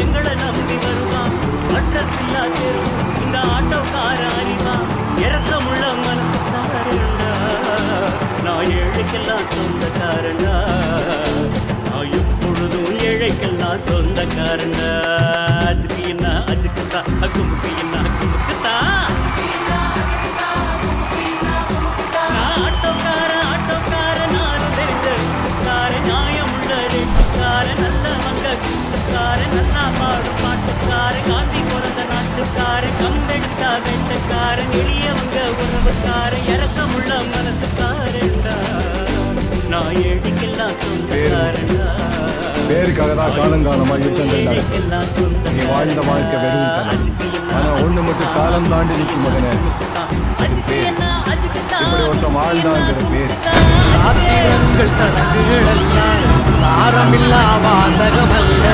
எங்களை நம்பி வருவான். அட்ரஸ் இல்லா தெரு இந்த ஆட்டோக்கார அறிவா. இறக்கமுள்ள மனசுக்காரண்டா, நான் ஏழைக்கெல்லாம் சொந்தக்காரண்டா. நான் எப்பொழுதும் ஏழைக்கெல்லாம் சொந்தக்காரண்டா. அஜுக்கு என்ன அஜுக்குத்தா, அக்குமுக்கு என்ன அக்குமுக்குத்தா. நான் ஆட்டோக்கார நானும் தெரிஞ்ச நியாயம் உள்ள ரேட்டுக்கார. நல்லவங்க கூட்டுக்கார, நல்லா பாடும் பாட்டுக்கார. காந்தி பிறந்த நாட்டுக்கார, கம்பெடுத்தா வெட்டக்கார. எளியவங்க உறவுக்கார, இறக்கமுள்ள மனசுக்காரண்டா. நான் ஏழைக்கெல்லாம் சொந்தக்காரண்டா. பேருக்காக தான் காலங்காலமாக யுத்தங்கள் நடக்கும். நீ வாழ்ந்த வாழ்க்கை வெறும் கதை. ஆனா ஒண்ணு மட்டும் காலம் தாண்டி நிற்கும் மகனே, அது பேர். இப்படி ஒருத்தன் வாழ்ந்தாங்கிற பேர். சடங்குகள் எல்லாம் சாரமில்லா வாசகமல்ல.